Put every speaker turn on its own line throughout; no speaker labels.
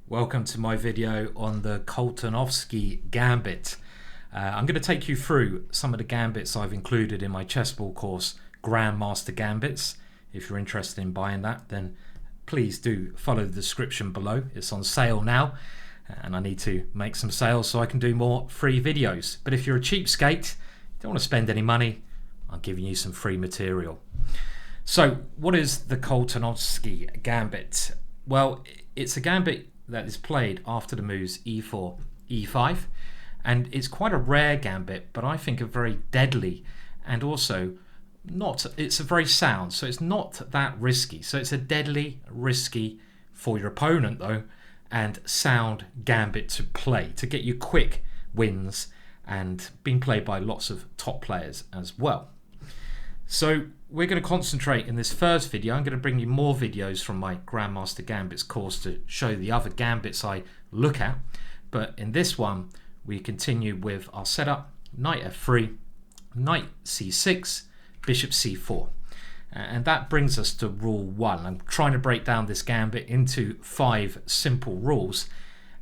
Welcome to my video on the Koltanovsky Gambit. I'm going to take you through some of the gambits I've included in my chessball course, Grandmaster Gambits. If you're interested in buying that, then please do follow the description below. It's on sale now, and I need to make some sales so I can do more free videos. But if you're a cheapskate, don't want to spend any money, I'm giving you some free material. So, what is the Koltanovsky Gambit? Well, it's a gambit that is played after the moves e4, e5, and it's quite a rare gambit, but I think a very deadly, and also it's a very sound, so it's not that risky. So it's a deadly, risky for your opponent though, and sound gambit to play to get you quick wins, and being played by lots of top players as well. So we're going to concentrate in this first video. I'm going to bring you more videos from my Grandmaster Gambits course to show the other gambits I look at. But in this one, we continue with our setup: knight f3, knight c6, bishop c4. And that brings us to rule 1. I'm trying to break down this gambit into 5 simple rules.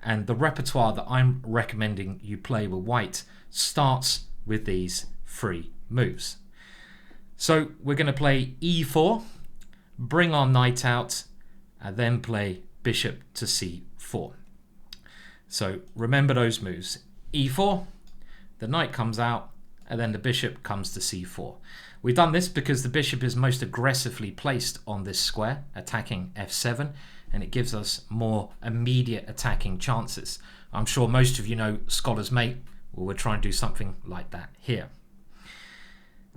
And the repertoire that I'm recommending you play with white starts with these 3 moves. So we're going to play e4, bring our knight out, and then play bishop to c4. So remember those moves. e4, the knight comes out, and then the bishop comes to c4. We've done this because the bishop is most aggressively placed on this square, attacking f7, and it gives us more immediate attacking chances. I'm sure most of you know Scholar's Mate. Well, we'll try and do something like that here.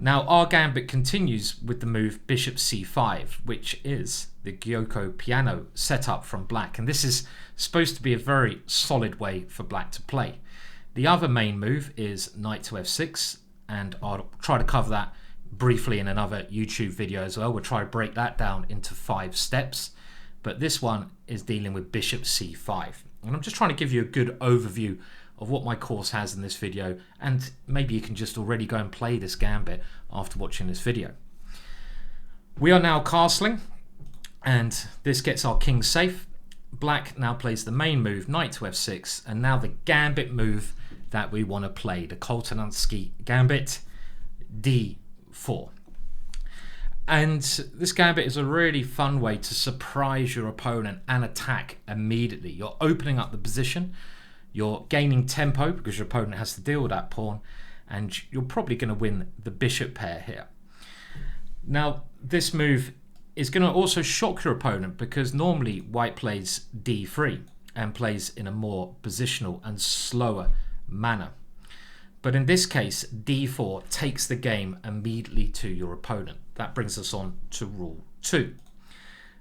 Now our gambit continues with the move bishop c5, which is the Giuco Piano setup from black, and this is supposed to be a very solid way for black to play. The other main move is knight to f6, and I'll try to cover that briefly in another YouTube video as well. We'll try to break that down into 5 steps, but this one is dealing with bishop c5, and I'm just trying to give you a good overview of what my course has in this video, and maybe you can just already go and play this gambit after watching this video. We are now castling, and this gets our king safe. Black now plays the main move, knight to f6, and now the gambit move that we want to play, the Koltanovsky Gambit, d4. And this gambit is a really fun way to surprise your opponent and attack immediately. You're opening up the position, you're gaining tempo because your opponent has to deal with that pawn, and you're probably going to win the bishop pair here. Now this move is going to also shock your opponent because normally white plays d3 and plays in a more positional and slower manner. But in this case, d4 takes the game immediately to your opponent. That brings us on to rule 2.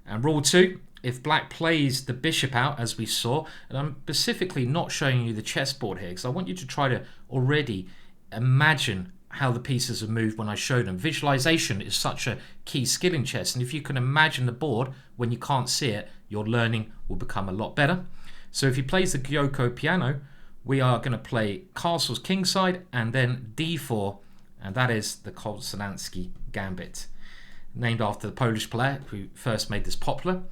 And rule 2, if black plays the bishop out, as we saw, and I'm specifically not showing you the chessboard here because I want you to try to already imagine how the pieces have moved when I show them. Visualization is such a key skill in chess, and if you can imagine the board when you can't see it, your learning will become a lot better. So if he plays the Giuco Piano, we are going to play castles kingside and then d4, and that is the Koltanovsky Gambit, named after the Polish player who first made this popular.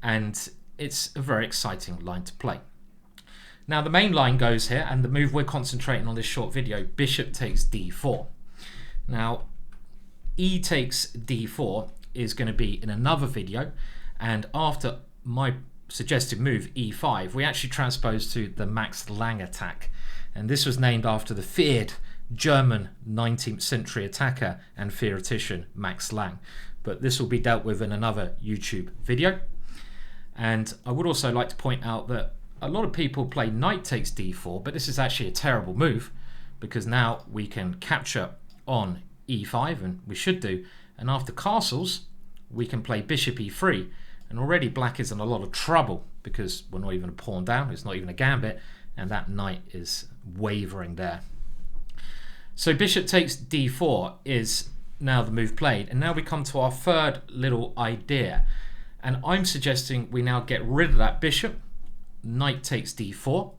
And it's a very exciting line to play. Now the main line goes here, and the move we're concentrating on this short video, bishop takes d4. Now e takes d4 is going to be in another video, and after my suggested move e5, we actually transpose to the Max Lang attack, and this was named after the feared German 19th century attacker and theoretician Max Lang, but this will be dealt with in another YouTube video. And I would also like to point out that a lot of people play knight takes d4, but this is actually a terrible move because now we can capture on e5, and we should do, and after castles we can play bishop e3, and already black is in a lot of trouble because we're not even a pawn down, it's not even a gambit, and that knight is wavering there. So bishop takes d4 is now the move played, and now we come to our third little idea. And I'm suggesting we now get rid of that bishop. Knight takes d4,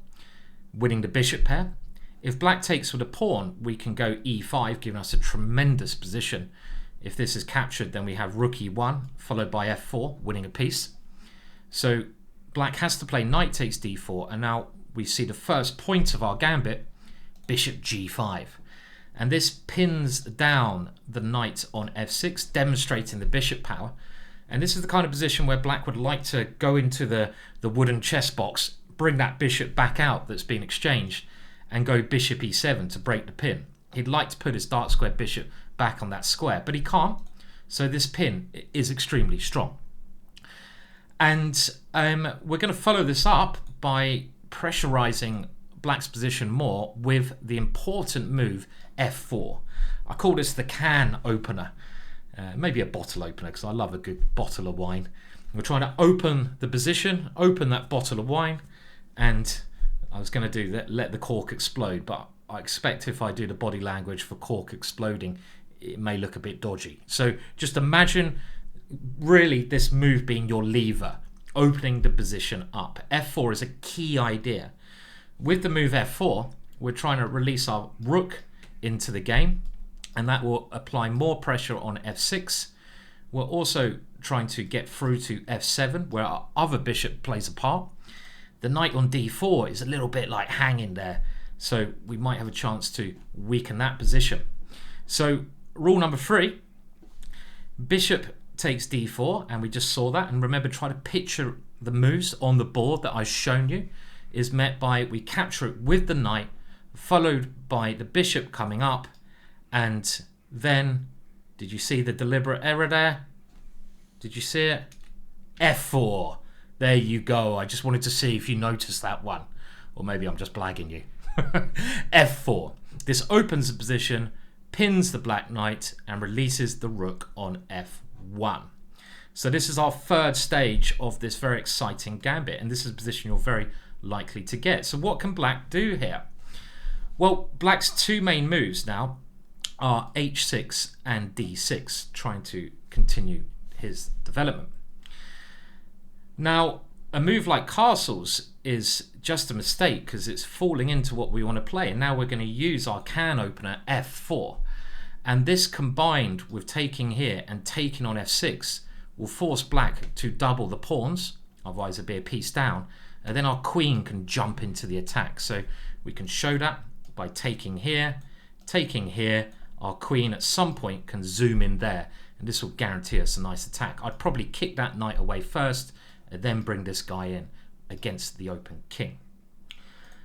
winning the bishop pair. If black takes with a pawn, we can go e5, giving us a tremendous position. If this is captured, then we have rook e1, followed by f4, winning a piece. So black has to play knight takes d4, and now we see the first point of our gambit, bishop g5. And this pins down the knight on f6, demonstrating the bishop power. And this is the kind of position where black would like to go into the wooden chess box, bring that bishop back out that's been exchanged, and go bishop e7 to break the pin. He'd like to put his dark square bishop back on that square, but he can't. So this pin is extremely strong. And we're going to follow this up by pressurizing black's position more with the important move f4. I call this the can opener, maybe a bottle opener, because I love a good bottle of wine. We're trying to open the position, open that bottle of wine, and I was going to do that, let the cork explode, but I expect if I do the body language for cork exploding, it may look a bit dodgy. So just imagine really this move being your lever, opening the position up. f4 is a key idea. With the move f4, we're trying to release our rook into the game, and that will apply more pressure on f6. We're also trying to get through to f7, where our other bishop plays a part. The knight on d4 is a little bit like hanging there, so we might have a chance to weaken that position. So rule number 3, bishop takes d4, and we just saw that. And remember, try to picture the moves on the board that I've shown you is met by we capture it with the knight, followed by the bishop coming up, and then, did you see the deliberate error there? Did you see it? f4. There you go. I just wanted to see if you noticed that one. Or maybe I'm just blagging you. f4. This opens the position, pins the black knight, and releases the rook on f1. So this is our third stage of this very exciting gambit, and this is a position you're very likely to get. So what can black do here? Well, black's two main moves now are h6 and d6, trying to continue his development. Now, a move like castles is just a mistake because it's falling into what we want to play, and now we're going to use our can opener f4, and this combined with taking here and taking on f6 will force black to double the pawns, otherwise it'd be a piece down, and then our queen can jump into the attack. So we can show that by taking here, our queen at some point can zoom in there, and this will guarantee us a nice attack. I'd probably kick that knight away first and then bring this guy in against the open king.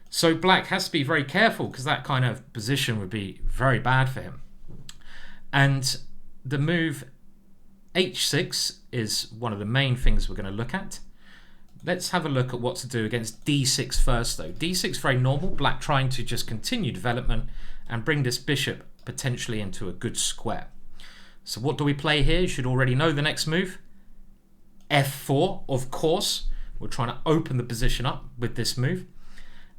So black has to be very careful because that kind of position would be very bad for him. And the move h6 is one of the main things we're going to look at. Let's have a look at what to do against d6 first though. d6 very normal, black trying to just continue development and bring this bishop potentially into a good square. So what do we play here? You should already know the next move. f4, of course. We're trying to open the position up with this move.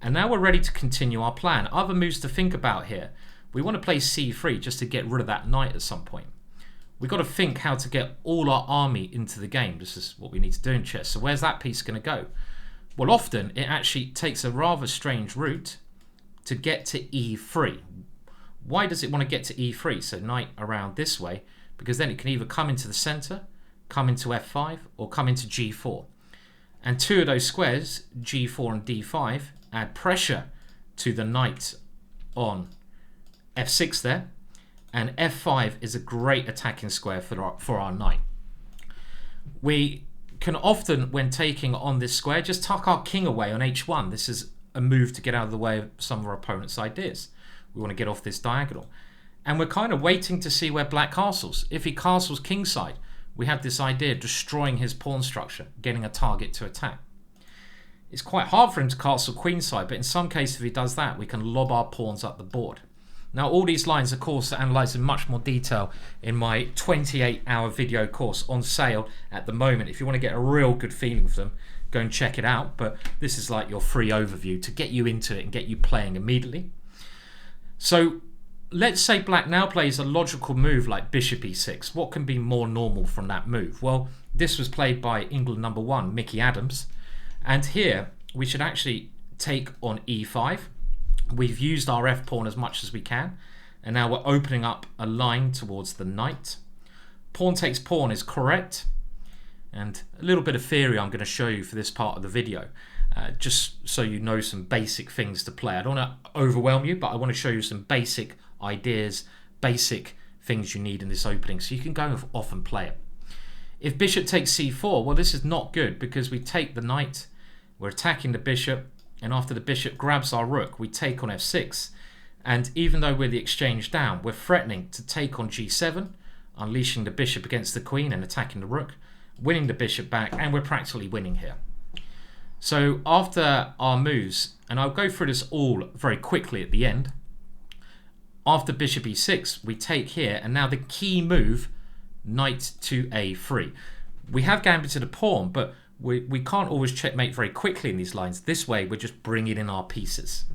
And now we're ready to continue our plan. Other moves to think about here. We want to play c3 just to get rid of that knight at some point. We've got to think how to get all our army into the game. This is what we need to do in chess. So where's that piece going to go? Well, often it actually takes a rather strange route to get to e3. Why does it want to get to e3? So knight around this way, because then it can either come into the center, come into f5, or come into g4. And two of those squares, g4 and d5, add pressure to the knight on f6 there. And f5 is a great attacking square for our knight. We can often, when taking on this square, just tuck our king away on h1. This is a move to get out of the way of some of our opponent's ideas. We want to get off this diagonal. And we're kind of waiting to see where black castles. If he castles kingside, we have this idea of destroying his pawn structure, getting a target to attack. It's quite hard for him to castle queenside, but in some cases if he does that, we can lob our pawns up the board. Now all these lines, of course, are analysed in much more detail in my 28-hour video course on sale at the moment. If you want to get a real good feeling for them, go and check it out. But this is like your free overview to get you into it and get you playing immediately. So let's say black now plays a logical move like bishop e6. What can be more normal from that move? Well, this was played by England #1, Mickey Adams. And here we should actually take on e5. We've used our f-pawn as much as we can, and now we're opening up a line towards the knight. Pawn takes pawn is correct, and a little bit of theory I'm going to show you for this part of the video, just so you know some basic things to play. I don't want to overwhelm you, but I want to show you some basic ideas, basic things you need in this opening so you can go off and play it. If bishop takes c4, well, this is not good because we take the knight, we're attacking the bishop, and after the bishop grabs our rook, we take on f6. And even though we're the exchange down, we're threatening to take on g7, unleashing the bishop against the queen and attacking the rook, winning the bishop back, and we're practically winning here. So after our moves, and I'll go through this all very quickly at the end, after bishop e6, we take here, and now the key move, knight to a3. We have gambited a pawn, but we can't always checkmate very quickly in these lines. This way, we're just bringing in our pieces.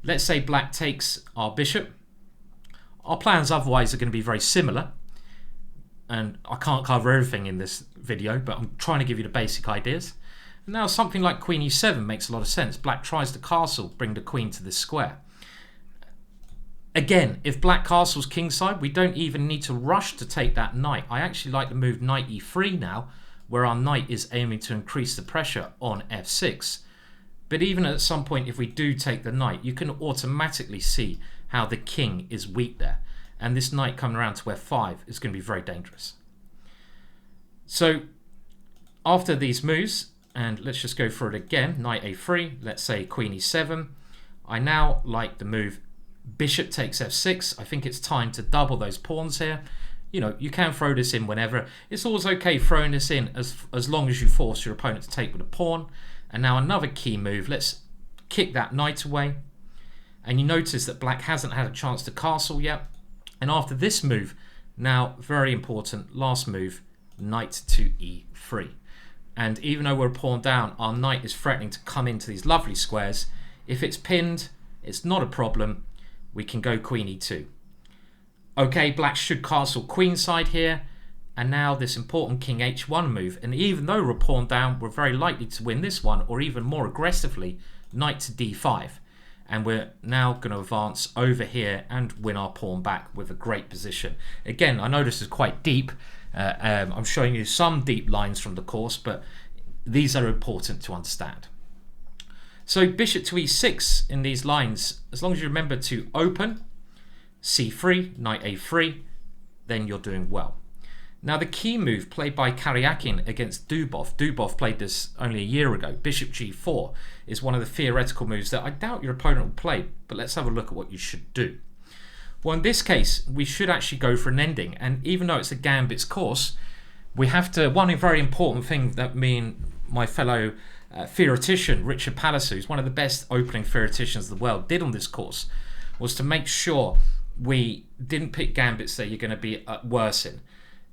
Let's say black takes our bishop. Our plans otherwise are going to be very similar, and I can't cover everything in this video, but I'm trying to give you the basic ideas. And now something like queen e7 makes a lot of sense. Black tries to castle, bring the queen to this square. Again, if black castles kingside, we don't even need to rush to take that knight. I actually like to move knight e3 now, where our knight is aiming to increase the pressure on f6. But even at some point, if we do take the knight, you can automatically see how the king is weak there. And this knight coming around to f5 is going to be very dangerous. So after these moves, and let's just go through it again, knight a3, let's say queen e7. I now like the move bishop takes f6. I think it's time to double those pawns here. You know, you can throw this in whenever. It's always okay throwing this in as long as you force your opponent to take with a pawn. And now another key move. Let's kick that knight away. And you notice that black hasn't had a chance to castle yet. And after this move, now very important, last move, knight to e3. And even though we're a pawn down, our knight is threatening to come into these lovely squares. If it's pinned, it's not a problem. We can go queen e2. Okay, black should castle queenside here. And now this important king h1 move. And even though we're a pawn down, we're very likely to win this one, or even more aggressively, knight to d5. And we're now going to advance over here and win our pawn back with a great position. Again, I know this is quite deep. I'm showing you some deep lines from the course, but these are important to understand. So bishop to e6 in these lines, as long as you remember to open, c3, knight a3, then you're doing well. Now the key move played by Karyakin against Dubov, Dubov played this only a year ago, bishop g4, is one of the theoretical moves that I doubt your opponent will play, but let's have a look at what you should do. Well, in this case, we should actually go for an ending, and even though it's a Gambit's course, we have to, one very important thing that me and my fellow theoretician, Richard Palliser, who's one of the best opening theoreticians of the world, did on this course, was to make sure we didn't pick Gambits that you're going to be worse in.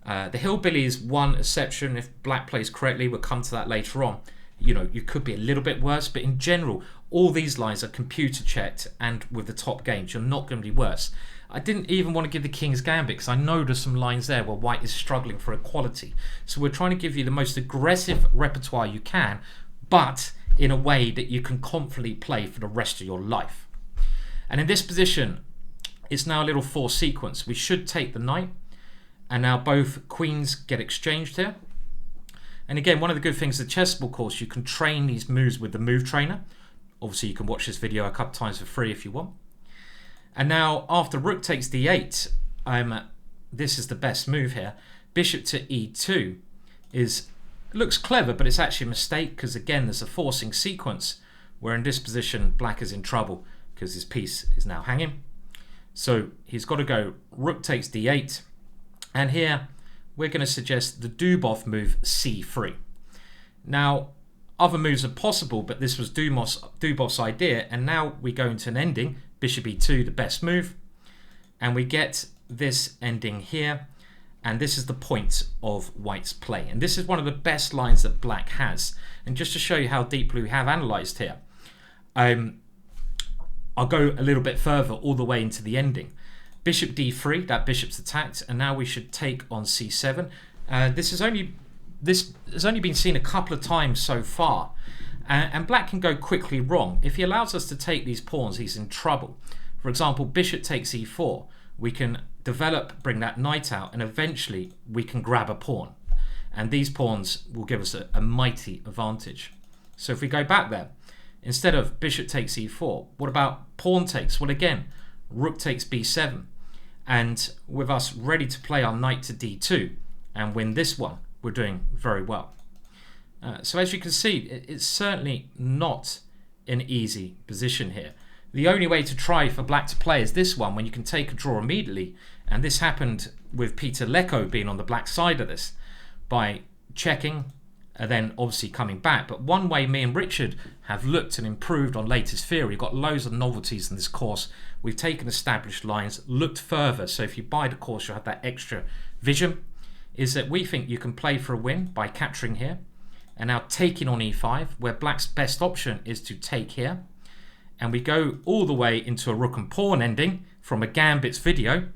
The Hillbilly is one exception. If black plays correctly, we'll come to that later on. You know, you could be a little bit worse, but in general, all these lines are computer checked, and with the top games, you're not going to be worse. I didn't even want to give the King's Gambit because I know there's some lines there where white is struggling for equality. So we're trying to give you the most aggressive repertoire you can, but in a way that you can confidently play for the rest of your life. And in this position, it's now a little forced sequence. We should take the knight, and now both queens get exchanged here. And again, one of the good things of the chessboard course, you can train these moves with the move trainer. Obviously, you can watch this video a couple times for free if you want. And now, after rook takes d8, this is the best move here. Bishop to e2 looks clever, but it's actually a mistake because, again, there's a forcing sequence where in this position, black is in trouble because his piece is now hanging. So he's got to go rook takes d8. And here, we're going to suggest the Dubov move c3. Now, other moves are possible, but this was Dubov's idea, and now we go into an ending, bishop e2, the best move, and we get this ending here, and this is the point of white's play. And this is one of the best lines that black has. And just to show you how deeply we have analysed here, I'll go a little bit further all the way into the ending. Bishop d3, that bishop's attacked, and now we should take on c7. This has only been seen a couple of times so far, and black can go quickly wrong. If he allows us to take these pawns, he's in trouble. For example, bishop takes e4. We can develop, bring that knight out, and eventually we can grab a pawn. and these pawns will give us a mighty advantage. So if we go back there, instead of bishop takes e4, what about pawn takes? Well, again, rook takes b7, and with us ready to play our knight to d2 and win this one, we're doing very well. So as you can see, it's certainly not an easy position here. The only way to try for black to play is this one, when you can take a draw immediately, and this happened with Peter Leko being on the black side of this, by checking and then obviously coming back. But one way me and Richard have looked and improved on latest theory, we've got loads of novelties in this course, we've taken established lines, looked further, so if you buy the course you'll have that extra vision, is that we think you can play for a win by capturing here, and now taking on e5, where black's best option is to take here, and we go all the way into a rook and pawn ending from a Gambit's video.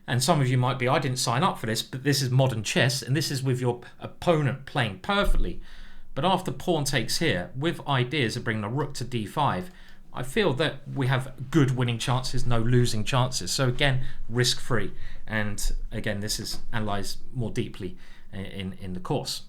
And some of you might be, I didn't sign up for this, but this is modern chess, and this is with your opponent playing perfectly. But after pawn takes here, with ideas of bringing a rook to d5, I feel that we have good winning chances, no losing chances. So again, risk-free. And again, this is analysed more deeply in the course.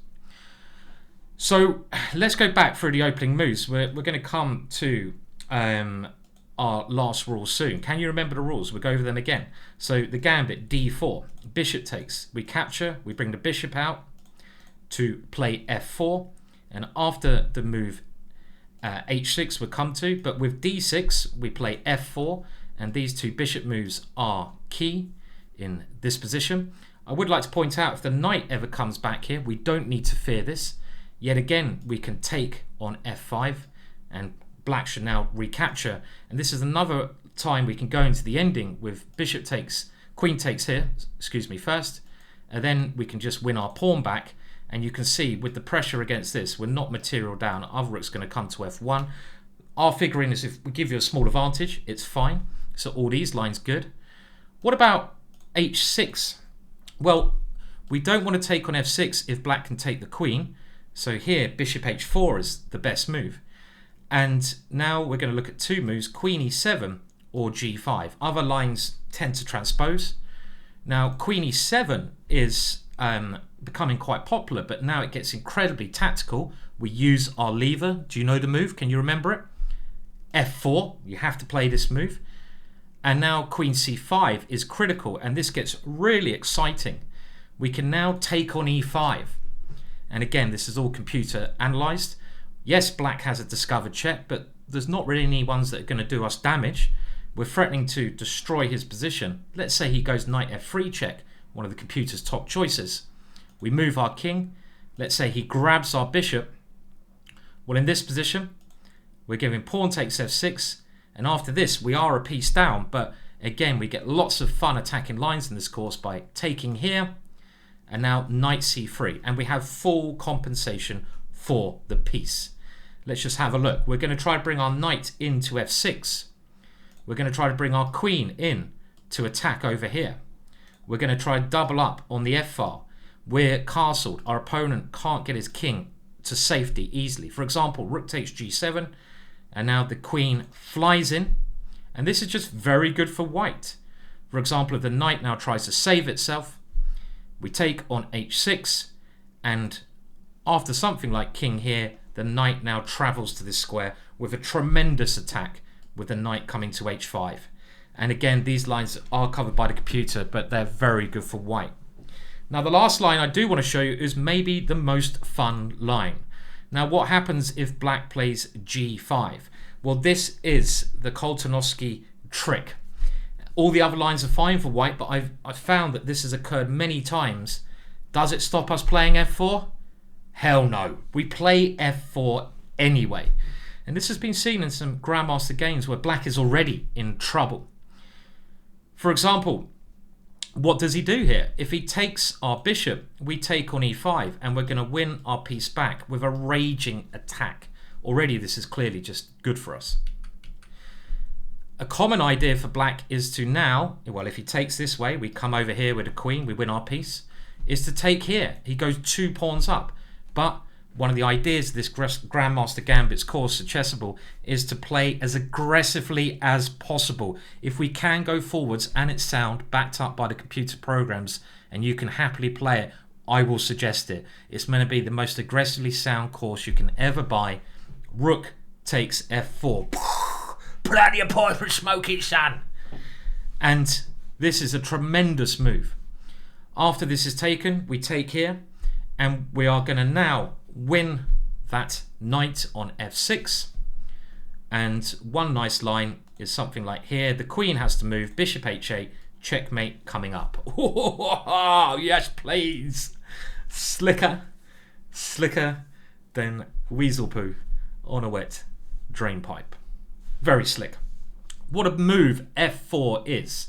So let's go back through the opening moves. We're going to come to our last rules soon. Can you remember the rules? We'll go over them again. So the gambit, d4, bishop takes. We capture, we bring the bishop out to play f4, and after the move h6 we'll come to, but with d6 we play f4, and these two bishop moves are key in this position. I would like to point out, if the knight ever comes back here, we don't need to fear this. Yet again, we can take on f5, and black should now recapture, and this is another time we can go into the ending with bishop takes, queen takes here, excuse me, first, and then we can just win our pawn back. And you can see with the pressure against this, we're not material down. Other rook's going to come to f1. Our figuring is, if we give you a small advantage, it's fine. So all these lines good. What about h6? Well, we don't want to take on f6 if black can take the queen. So here, bishop h4 is the best move. And now we're going to look at two moves, queen e7 or g5. Other lines tend to transpose. Now, queen e7 is becoming quite popular, but now it gets incredibly tactical. We use our lever. Do you know the move? Can you remember it? f4, you have to play this move. And now queen c5 is critical, and this gets really exciting. We can now take on e5. And again, this is all computer analyzed. Yes, black has a discovered check, but there's not really any ones that are going to do us damage. We're threatening to destroy his position. Let's say he goes knight f3 check, one of the computer's top choices. We move our king. Let's say he grabs our bishop. Well, in this position, we're giving pawn takes f6, and after this we are a piece down, but again we get lots of fun attacking lines in this course by taking here, and now knight c3, and we have full compensation for the piece. Let's just have a look. We're going to try to bring our knight into f6. We're going to try to bring our queen in to attack over here. We're going to try to double up on the f-file. We're castled. Our opponent can't get his king to safety easily. For example, rook takes g7, and now the queen flies in, and this is just very good for white. For example, if the knight now tries to save itself, we take on h6, and after something like king here, the knight now travels to this square with a tremendous attack with the knight coming to h5. And again, these lines are covered by the computer, but they're very good for white. Now, the last line I do want to show you is maybe the most fun line. Now, what happens if black plays g5? Well, this is the Koltanovsky trick. All the other lines are fine for white, but I've found that this has occurred many times. Does it stop us playing f4? Hell no. We play f4 anyway. And this has been seen in some Grandmaster games where black is already in trouble. For example, what does he do here? If he takes our bishop, we take on e5, and we're going to win our piece back with a raging attack. Already this is clearly just good for us. A common idea for black is to now, well, if he takes this way, we come over here with a queen, we win our piece, is to take here. He goes 2 pawns up. But one of the ideas of this Grandmaster Gambit's course at Chessable is to play as aggressively as possible. If we can go forwards and it's sound, backed up by the computer programs, and you can happily play it I will suggest it. It's meant to be the most aggressively sound course you can ever buy. Rook takes f4. Put out your pipe and smoke it, son. And this is a tremendous move. After this is taken, we take here, and we are going to now win that knight on f6. And one nice line is something like here. The queen has to move, bishop h8, checkmate coming up. Oh, yes, please. Slicker than weasel poo on a wet drain pipe. Very slick. What a move f4 is.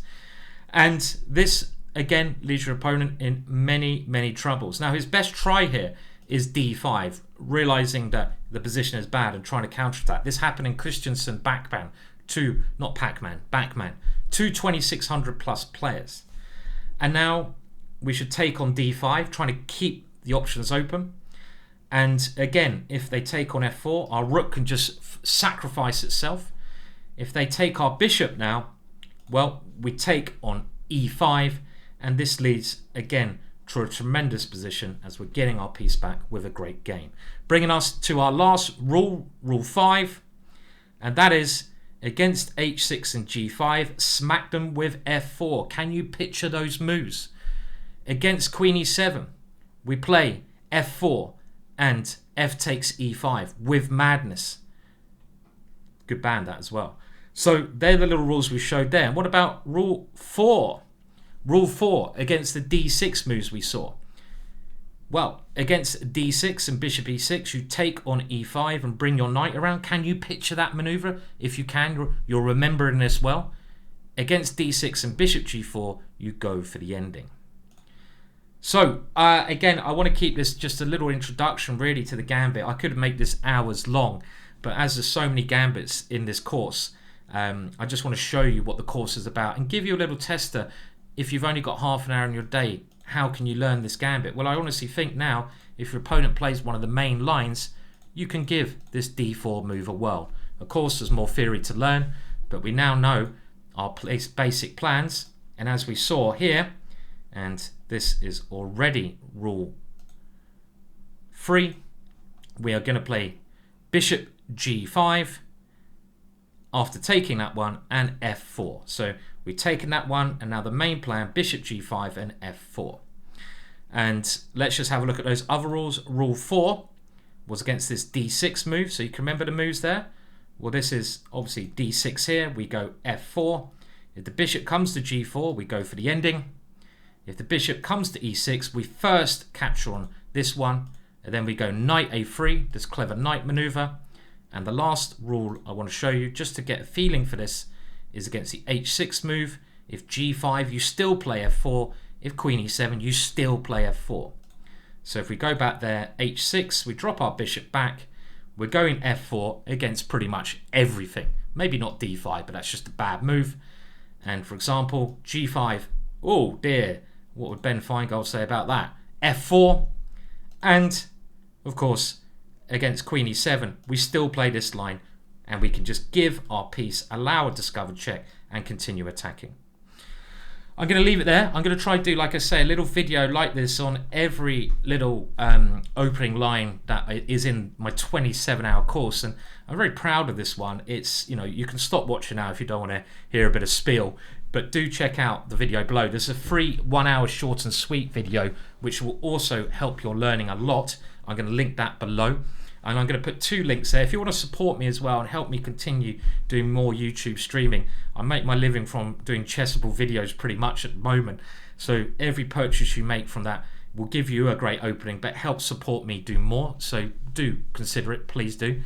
And this, again, leaves your opponent in many troubles. Now, his best try here is d5, realizing that the position is bad and trying to counterattack. This happened in Christensen Backman, Backman, two 2600 plus players. And now we should take on d5, trying to keep the options open. And again, if they take on f4, our rook can just sacrifice itself. If they take our bishop now, well, we take on e5, and this leads again to a tremendous position as we're getting our piece back with a great game. Bringing us to our last rule, rule 5, and that is against h6 and g5, smack them with f4. Can you picture those moves? Against queen e7, we play f4 and f takes e5 with madness. Good band that as well. So they're the little rules we showed there. And what about rule 4? Rule 4 against the d6 moves we saw. Well, against d6 and bishop e6, you take on e5 and bring your knight around. Can you picture that maneuver? If you can, you're remembering this well. Against d6 and bishop g4, you go for the ending. So, again, I want to keep this just a little introduction really to the gambit. I could make this hours long, but as there's so many gambits in this course, I just want to show you what the course is about and give you a little tester. If you've only got half an hour in your day, how can you learn this gambit? Well, I honestly think now, if your opponent plays one of the main lines, you can give this d4 move a whirl. Of course, there's more theory to learn, but we now know our basic plans. And as we saw here, and this is already rule 3, we are going to play bishop g5 after taking that one, and f4. So we've taken that one, and now the main plan, bishop g5 and f4. And let's just have a look at those other rules. Rule 4 was against this d6 move, so you can remember the moves there. Well, this is obviously d6 here, we go f4. If the bishop comes to g4, we go for the ending. If the bishop comes to e6, we first capture on this one, and then we go knight a3, this clever knight maneuver. And the last rule I want to show you, just to get a feeling for this, is against the h6 move. If g5, you still play f4. If queen e7, you still play f4. So if we go back there, h6, we drop our bishop back. We're going f4 against pretty much everything. Maybe not d5, but that's just a bad move. And for example, g5, oh dear, what would Ben Feingold say about that? f4. And of course, against queen e7, we still play this line, and we can just give our piece, allow a discovered check, and continue attacking. I'm going to leave it there. I'm going to try to do, like I say, a little video like this on every little opening line that is in my 27-hour course, and I'm very proud of this one. It's, you know, you can stop watching now if you don't want to hear a bit of spiel, but do check out the video below. There's a free 1 hour short and sweet video which will also help your learning a lot. I'm going to link that below. And I'm going to put 2 links there. If you want to support me as well and help me continue doing more YouTube streaming, I make my living from doing chessable videos pretty much at the moment. So every purchase you make from that will give you a great opening, but help support me do more. So do consider it, please do.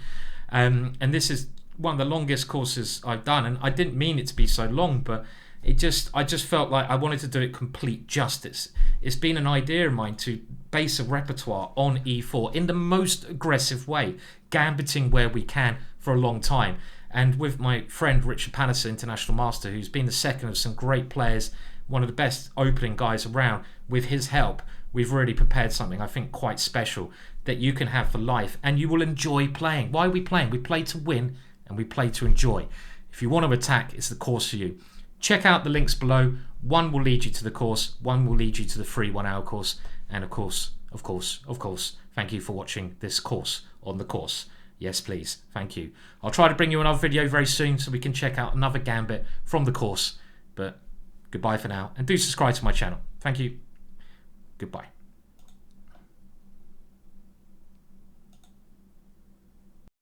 And this is one of the longest courses I've done, and I didn't mean it to be so long, but I just felt like I wanted to do it complete justice. It's been an idea of mine to base a repertoire on e4 in the most aggressive way, gambiting where we can for a long time. And with my friend Richard Patterson, International Master, who's been the second of some great players, one of the best opening guys around, with his help, we've really prepared something I think quite special that you can have for life, and you will enjoy playing. Why are we playing? We play to win, and we play to enjoy. If you want to attack, it's the course for you. Check out the links below. One will lead you to the course, one will lead you to the free 1 hour course, And of course, thank you for watching this course on the course. Yes, please. Thank you. I'll try to bring you another video very soon so we can check out another gambit from the course. But goodbye for now. And do subscribe to my channel. Thank you. Goodbye.